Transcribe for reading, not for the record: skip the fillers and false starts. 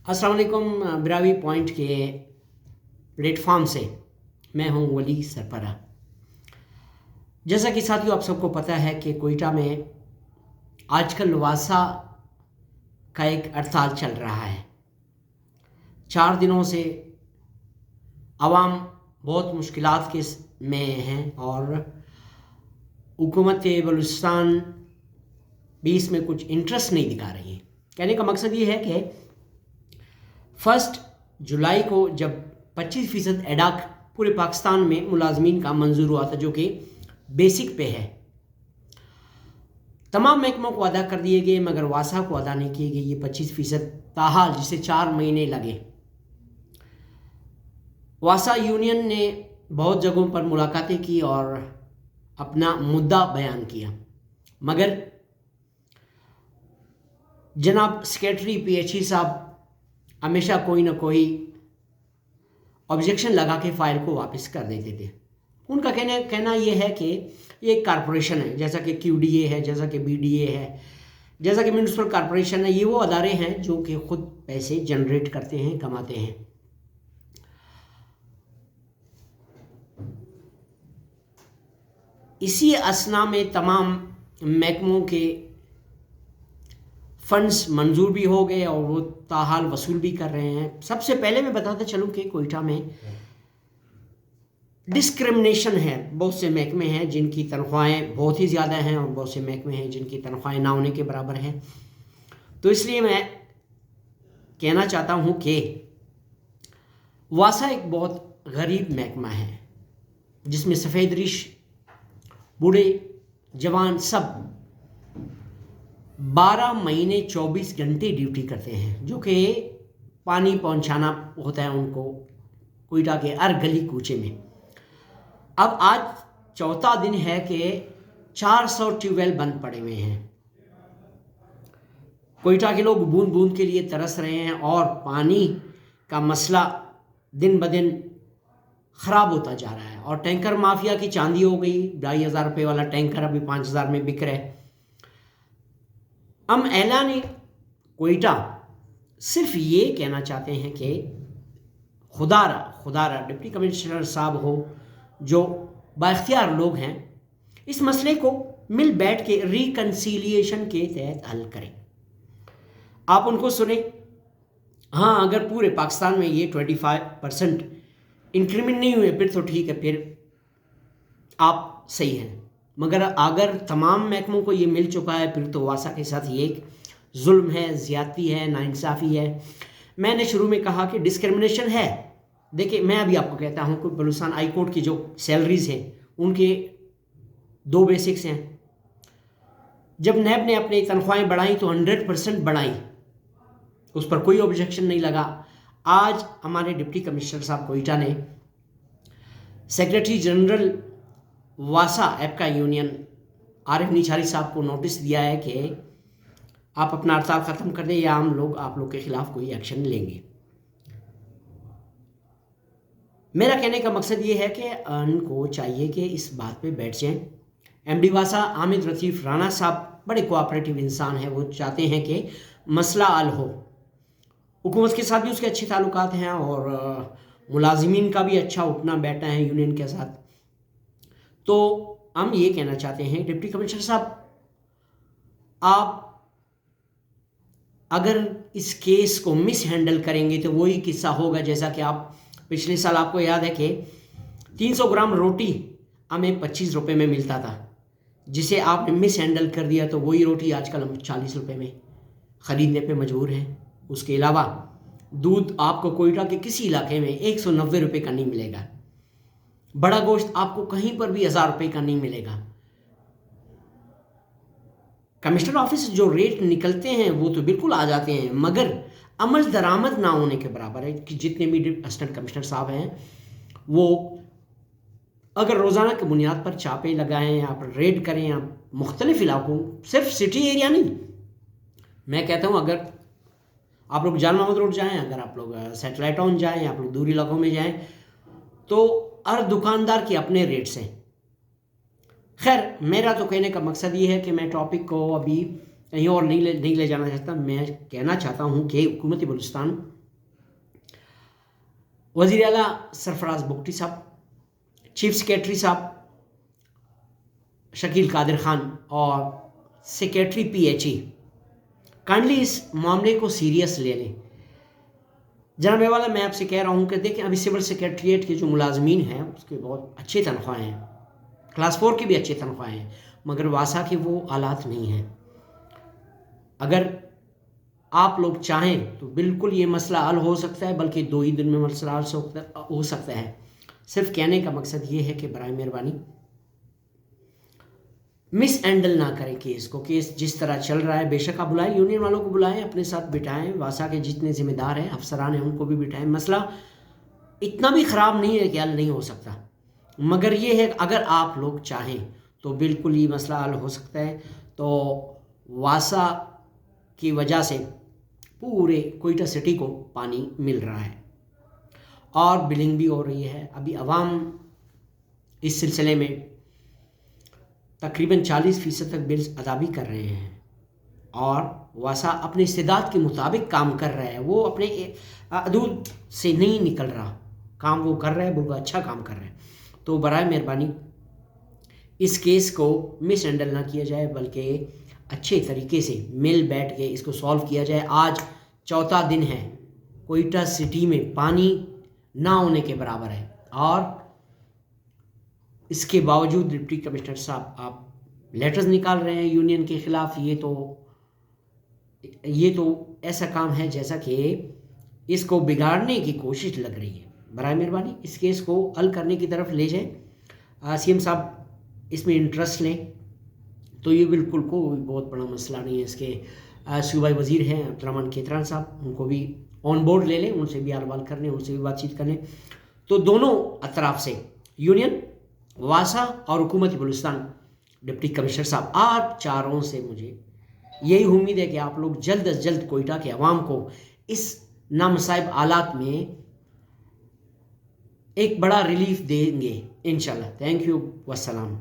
अस्सलाम वालेकुम। ब्रावी पॉइंट के प्लेटफॉर्म से मैं हूं वली सरपरा। जैसा कि साथियों आप सबको पता है कि कोयटा में आजकल वासा का एक हड़ताल चल रहा है। 4 दिनों से आवाम बहुत मुश्किलात के में हैं और हुकूमत बलूचिस्तान भी इसमें कुछ इंटरेस्ट नहीं दिखा रही है। कहने का मकसद ये है कि 1 जुलाई को जब 25% एडाक पूरे पाकिस्तान में मुलाजमीन का मंजूर हुआ था, जो कि बेसिक पे है, तमाम महकमों को अदा कर दिए गए मगर वासा को अदा नहीं किए गए ये 25% ताहाल, जिसे 4 महीने लगे। वासा यूनियन ने बहुत जगहों पर मुलाकातें की और अपना मुद्दा बयान किया, मगर जनाब सेक्रेटरी PHE साहब हमेशा कोई ना कोई ऑब्जेक्शन लगा के फाइल को वापस कर देते थे। उनका कहना यह है कि ये एक कारपोरेशन है, जैसा कि QDA है, जैसा कि BDA है, जैसा कि म्यूनसिपल कारपोरेशन है। ये वो अदारे हैं जो कि खुद पैसे जनरेट करते हैं, कमाते हैं। इसी असना में तमाम महकमों के फंड्स मंजूर भी हो गए और वो ताहाल वसूल भी कर रहे हैं। सबसे पहले मैं बताता चलूँ कि कोयटा में डिस्क्रिमिनेशन है। बहुत से महकमे हैं जिनकी तनख्वाहें बहुत ही ज़्यादा हैं और बहुत से महकमे हैं जिनकी तनख्वाहें ना होने के बराबर हैं। तो इसलिए मैं कहना चाहता हूँ कि वासा एक बहुत गरीब महकमा है जिसमें सफ़ेद रिश, बूढ़े, जवान सब 12 महीने 24 घंटे ड्यूटी करते हैं, जो कि पानी पहुंचाना होता है उनको कोयटा के हर गली कूचे में। अब आज चौथा दिन है कि 400 ट्यूबवेल बंद पड़े हुए हैं। कोयटा के लोग बूंद बूंद के लिए तरस रहे हैं और पानी का मसला दिन ब दिन ख़राब होता जा रहा है। और टैंकर माफिया की चांदी हो गई। 2,500 रुपये वाला टैंकर अभी 5,000 में बिक रहा है। हम ऐलान कोयटा सिर्फ ये कहना चाहते हैं कि खुदारा डिप्टी कमिश्नर साहब हो, जो बाइख्तियार लोग हैं, इस मसले को मिल बैठ के रिकन्सिलिएशन के तहत हल करें। आप उनको सुने। हाँ, अगर पूरे पाकिस्तान में ये 25% इंक्रीमेंट नहीं हुए फिर तो ठीक है, फिर आप सही हैं। मगर अगर तमाम महकमों को ये मिल चुका है फिर तो वासा के साथ ये एक जुल्म है, ज़्यादती है, नाइंसाफ़ी है। मैंने शुरू में कहा कि डिस्क्रिमिनेशन है। देखिए, मैं अभी आपको कहता हूँ कि बलूचिस्तान हाई कोर्ट की जो सैलरीज़ हैं उनके 2 बेसिक्स हैं। जब नैब ने अपनी तनख्वाहें बढ़ाई तो 100% बढ़ाई, उस पर कोई ऑब्जेक्शन नहीं लगा। आज हमारे डिप्टी कमिश्नर साहब कोयटा ने सेक्रेटरी जनरल वासा एपका यूनियन आरिफ निछारी साहब को नोटिस दिया है कि आप अपना हड़ताल ख़त्म कर दें या हम लोग आप लोग के ख़िलाफ़ कोई एक्शन लेंगे। मेरा कहने का मकसद ये है कि उनको चाहिए कि इस बात पे बैठ जाएं। MD वासा हामिद लतीफ़ राणा साहब बड़े कोऑपरेटिव इंसान हैं। वो चाहते हैं कि मसला हल हो। हुकूमत के साथ भी उसके अच्छे ताल्लुकात हैं और मुलाजिमीन का भी अच्छा उठना बैठना है यूनियन के साथ। तो हम ये कहना चाहते हैं डिप्टी कमिश्नर साहब, आप अगर इस केस को मिस हैंडल करेंगे तो वही किस्सा होगा जैसा कि आप पिछले साल, आपको याद है कि 300 ग्राम रोटी हमें 25 रुपये में मिलता था, जिसे आपने मिस हैंडल कर दिया तो वही रोटी आजकल हम 40 रुपये में ख़रीदने पे मजबूर हैं। उसके अलावा दूध आपको कोयटा के किसी इलाके में 190 रुपये का नहीं मिलेगा। बड़ा गोश्त आपको कहीं पर भी 1000 रुपये का नहीं मिलेगा। कमिश्नर ऑफिस से जो रेट निकलते हैं वो तो बिल्कुल आ जाते हैं, मगर अमल दरामद ना होने के बराबर है कि जितने भी असिस्टेंट कमिश्नर साहब हैं वो अगर रोज़ाना की बुनियाद पर छापे लगाएं या रेड करें या मुख्तलिफ इलाकों, सिर्फ सिटी एरिया नहीं, मैं कहता हूँ अगर आप लोग जान मोहम्मद रोड जाएँ, अगर आप लोग सैटेलाइट टाउन जाएँ, आप लोग दूर इलाकों में जाएँ, तो हर दुकानदार के अपने रेट्स हैं। खैर, मेरा तो कहने का मकसद ये है कि मैं टॉपिक को अभी कहीं और नहीं ले जाना चाहता। मैं कहना चाहता हूँ कि हुकूमत बलूचिस्तान वज़ीर आला सरफराज बुगटी साहब, चीफ सेक्रेटरी साहब शकील कादिर खान और सेक्रेटरी PHE काइंडली इस मामले को सीरियस ले लें। जनाब वाला, मैं आपसे कह रहा हूँ कि देखिए, अभी सिविल सेक्रेटरीट के जो मुलाजमीन हैं उसके बहुत अच्छी तनख्वाहें हैं, क्लास 4 की भी अच्छी तनख्वाहें हैं, मगर वासा के वो हालात नहीं हैं। अगर आप लोग चाहें तो बिल्कुल ये मसला हल हो सकता है, बल्कि 2 ही दिन में मसला हल हो सकता है। सिर्फ कहने का मकसद ये है कि बराए मेहरबानी मिस हैंडल ना करें केस को। केस जिस तरह चल रहा है, बेशक आप बुलाएं, यूनियन वालों को बुलाएं, अपने साथ बिठाएं, वासा के जितने जिम्मेदार हैं, अफसरान हैं, उनको भी बिठाएं। मसला इतना भी ख़राब नहीं है कि हल नहीं हो सकता, मगर ये है अगर आप लोग चाहें तो बिल्कुल ये मसला हल हो सकता है। तो वासा की वजह से पूरे कोयटा सिटी को पानी मिल रहा है और बिलिंग भी हो रही है। अभी अवाम इस सिलसिले में तकरीबन 40% तक बिल्स अदा भी कर रहे हैं और वासा अपने इस्तेदाद के मुताबिक काम कर रहा है। वो अपने हदूद से नहीं निकल रहा, काम वो कर रहा है, बिल्कुल अच्छा काम कर रहा है। तो बराए मेहरबानी इस केस को मिस हैंडल ना किया जाए, बल्कि अच्छे तरीके से मिल बैठ के इसको सॉल्व किया जाए। आज चौथा दिन है कोयटा सिटी में पानी ना होने के बराबर है और इसके बावजूद डिप्टी कमिश्नर साहब आप लेटर्स निकाल रहे हैं यूनियन के ख़िलाफ़। ये तो ऐसा काम है जैसा कि इसको बिगाड़ने की कोशिश लग रही है। बराए मेहरबानी इस केस को हल करने की तरफ ले जाएं। CM साहब इसमें इंटरेस्ट लें तो ये बिल्कुल कोई बहुत बड़ा मसला नहीं है। इसके सूबाई वज़ीर हैं अब्दुर्रहमान खेतरान साहब, उनको भी ऑन बोर्ड ले लें, उनसे भी हाल कर लें, उनसे भी बातचीत कर लें। तो दोनों अतराफ से यूनियन, वासा और हुकूमत बलूचिस्तान, डिप्टी कमिश्नर साहब, आप चारों से मुझे यही उम्मीद है कि आप लोग जल्द अज जल्द कोयटा के अवाम को इस नामसाइब हालात में एक बड़ा रिलीफ देंगे इंशाल्लाह। Thank you, वस्सलाम।